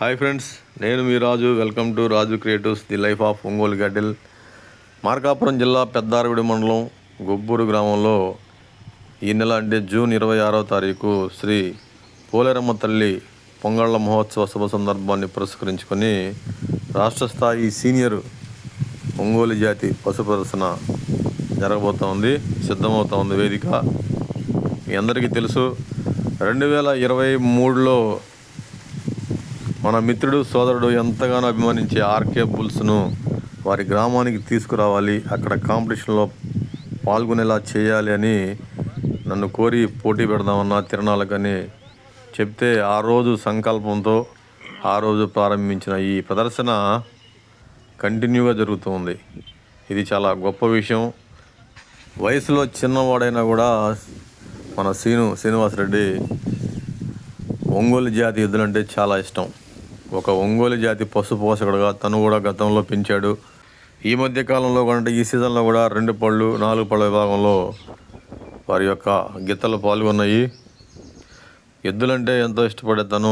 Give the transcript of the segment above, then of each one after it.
Hi friends, నేను మీ Raju. Welcome to Raju creatives, the life of Ongole cattle. Markapuram జిల్లా పెద్దారవిడి మండలం గొబ్బూరు గ్రామంలో ఈ నెల అంటే జూన్ 26వ తారీఖు శ్రీ పోలేరమ్మ తల్లి పొంగళ్ళ మహోత్సవ శుభ సందర్భాన్ని పురస్కరించుకొని రాష్ట్ర స్థాయి సీనియర్ ఒంగోలు జాతి పశు ప్రదర్శన జరగబోతోంది, సిద్ధమవుతోంది వేదిక. మీ అందరికీ తెలుసు, 2023లో మన మిత్రుడు సోదరుడు ఎంతగానో అభిమానించే ఆర్కే బుల్స్ను వారి గ్రామానికి తీసుకురావాలి, అక్కడ కాంపిటీషన్లో పాల్గొనేలా చేయాలి అని నన్ను కోరి పోటీ పెడదామన్నా తిరణాలకని చెప్తే ఆ రోజు సంకల్పంతో ఆ రోజు ప్రారంభించిన ఈ ప్రదర్శన కంటిన్యూగా జరుగుతుంది. ఇది చాలా గొప్ప విషయం. వయసులో చిన్నవాడైనా కూడా మన శ్రీనివాసరెడ్డి ఒంగోలు జాతి ఎద్దులంటే చాలా ఇష్టం. ఒక ఒంగోలు జాతి పశు పోషకుడుగా తను కూడా గతంలో పెంచాడు. ఈ మధ్య కాలంలో కంటే ఈ సీజన్లో కూడా 2 పళ్ళు 4 పళ్ళ విభాగంలో వారి యొక్క గిత్తలు పాల్గొన్నాయి. ఎద్దులంటే ఎంతో ఇష్టపడే తను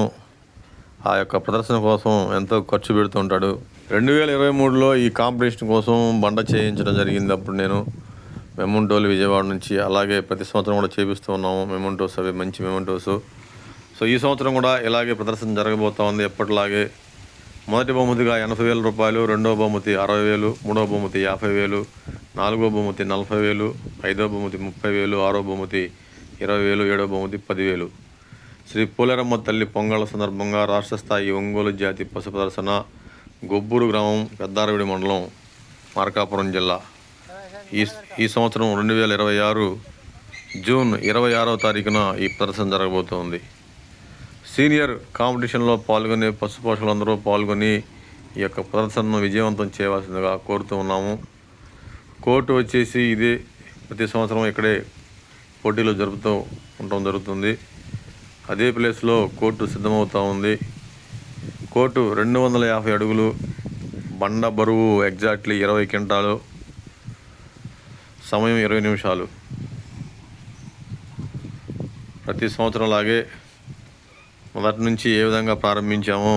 ఆ యొక్క ప్రదర్శన కోసం ఎంతో ఖర్చు పెడుతుంటాడు. 2023లో ఈ కాంపిటీషన్ కోసం బండ చేయించడం జరిగింది. అప్పుడు నేను మెమోంటోలు విజయవాడ నుంచి, అలాగే ప్రతి సంవత్సరం కూడా చేపిస్తూ ఉన్నాము మెమోంటోస్. అవి మంచి మెమోంటోస్. సో ఈ సంవత్సరం కూడా ఇలాగే ప్రదర్శన జరగబోతూ ఉంది. ఎప్పటిలాగే మొదటి బహుమతిగా 80,000 రూపాయలు, రెండవ బహుమతి 60,000, మూడవ బహుమతి 50,000, నాలుగవ బహుమతి 40,000, ఐదవ బహుమతి 30,000, ఆరవ బహుమతి 20,000, ఏడవ బహుమతి 10,000. శ్రీ పోలేరమ్మ తల్లి పొంగళ్ళ సందర్భంగా రాష్ట్ర స్థాయి ఒంగోలు జాతి పశు ప్రదర్శన గొబ్బూరు గ్రామం పెద్దారవిడి మండలం మార్కాపురం జిల్లా. ఈ సంవత్సరం 2026 జూన్ 26వ తారీఖున ఈ ప్రదర్శన జరగబోతోంది. సీనియర్ కాంపిటీషన్లో పాల్గొనే పశు పోషకులందరూ పాల్గొని ఈ యొక్క ప్రదర్శనను విజయవంతం చేయవలసిందిగా కోరుతూ ఉన్నాము. కోర్టు వచ్చేసి ఇదే ప్రతి సంవత్సరం ఇక్కడే పోటీలు జరుపుతూ ఉండటం జరుగుతుంది. అదే ప్లేస్లో కోర్టు సిద్ధమవుతూ ఉంది. కోర్టు 250 అడుగులు, బండ బరువు ఎగ్జాక్ట్లీ 20 క్వింటాలు, సమయం 20 నిమిషాలు. ప్రతి సంవత్సరం లాగే మొదటి నుంచి ఏ విధంగా ప్రారంభించామో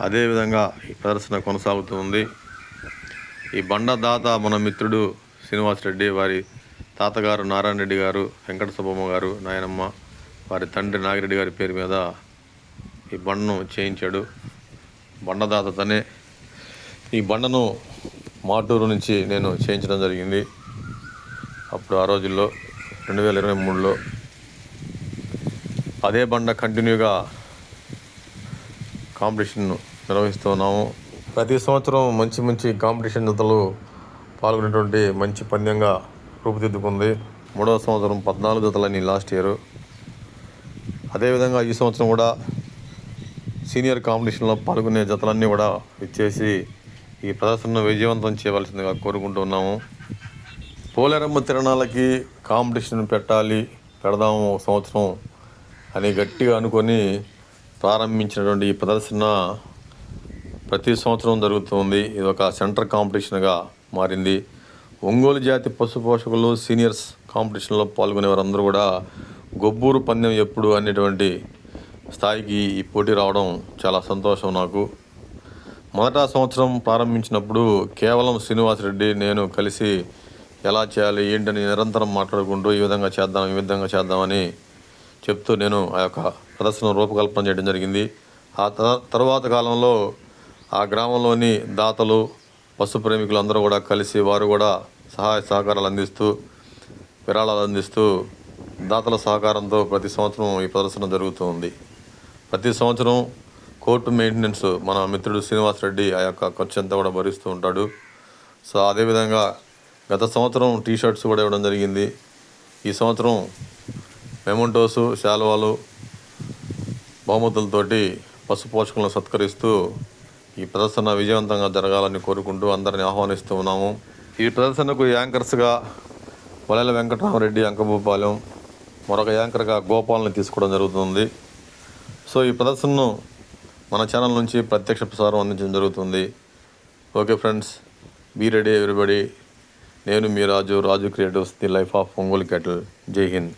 అదేవిధంగా ఈ ప్రదర్శన కొనసాగుతుంది. ఈ బండ దాత మన మిత్రుడు శ్రీనివాసరెడ్డి, వారి తాతగారు నారాయణ రెడ్డి గారు, వెంకట సుబ్బమ్మ గారు, నాయనమ్మ, వారి తండ్రి నాగిరెడ్డి గారి పేరు మీద ఈ బండను చేయించాడు. బండదాత తనే. ఈ బండను మాటూరు నుంచి నేను చేయించడం జరిగింది. అప్పుడు ఆ రోజుల్లో 2023లో అదే బండ కంటిన్యూగా కాంపిటీషన్ నిర్వహిస్తున్నాము. ప్రతి సంవత్సరం మంచి మంచి కాంపిటీషన్ జతలు పాల్గొనేటువంటి మంచి పందెంగా రూపుదిద్దుకుంది. 3వ సంవత్సరం 14 జతలని లాస్ట్ ఇయర్. అదేవిధంగా ఈ సంవత్సరం కూడా సీనియర్ కాంపిటీషన్లో పాల్గొనే జతలన్నీ కూడా ఇచ్చేసి ఈ ప్రదర్శనను విజయవంతం చేయవలసిందిగా కోరుకుంటున్నాము. పోలేరమ్మ తిరణాలకి కాంపిటీషన్ పెడదాము సంవత్సరం అని గట్టిగా అనుకొని ప్రారంభించినటువంటి ఈ ప్రదర్శన ప్రతి సంవత్సరం జరుగుతుంది. ఇది ఒక సెంటర్ కాంపిటీషన్గా మారింది. ఒంగోలు జాతి పశు పోషకులు సీనియర్స్ కాంపిటీషన్లో పాల్గొనే వారందరూ కూడా గొబ్బూరు పందెం ఎప్పుడు అనేటువంటి స్థాయికి ఈ పోటీ రావడం చాలా సంతోషం నాకు. మొదట సంవత్సరం ప్రారంభించినప్పుడు కేవలం శ్రీనివాసరెడ్డి నేను కలిసి ఎలా చేయాలి ఏంటని నిరంతరం మాట్లాడుకుంటూ ఈ విధంగా చేద్దామని చెప్తూ నేను ఆ యొక్క ప్రదర్శన రూపకల్పన చేయడం జరిగింది. ఆ తర్వాత కాలంలో ఆ గ్రామంలోని దాతలు, పశు ప్రేమికులు అందరూ కూడా కలిసి వారు కూడా సహాయ సహకారాలు అందిస్తూ, విరాళాలు అందిస్తూ, దాతల సహకారంతో ప్రతి సంవత్సరం ఈ ప్రదర్శన జరుగుతూ ఉంది. ప్రతి సంవత్సరం కోర్టు మెయింటెనెన్స్ మన మిత్రుడు శ్రీనివాసరెడ్డి ఆ యొక్క ఖర్చు అంతా కూడా భరిస్తూ ఉంటాడు. సో అదేవిధంగా గత సంవత్సరం టీషర్ట్స్ కూడా ఇవ్వడం జరిగింది. ఈ సంవత్సరం మెమోంటోసు, శాలువాలు, బహుమతులతోటి పశు పోషకులను సత్కరిస్తూ ఈ ప్రదర్శన విజయవంతంగా జరగాలని కోరుకుంటూ అందరిని ఆహ్వానిస్తూ ఉన్నాము. ఈ ప్రదర్శనకు యాంకర్స్గా వలెల వెంకటరామరెడ్డి, అంకభూపాలెం, మరొక యాంకర్గా గోపాల్ని తీసుకోవడం జరుగుతుంది. సో ఈ ప్రదర్శనను మన ఛానల్ నుంచి ప్రత్యక్ష ప్రసారం అందించడం జరుగుతుంది. Okay friends, be ready everybody. నేను మీ Raju creatives, the life of Ongole cattle. జై హింద్.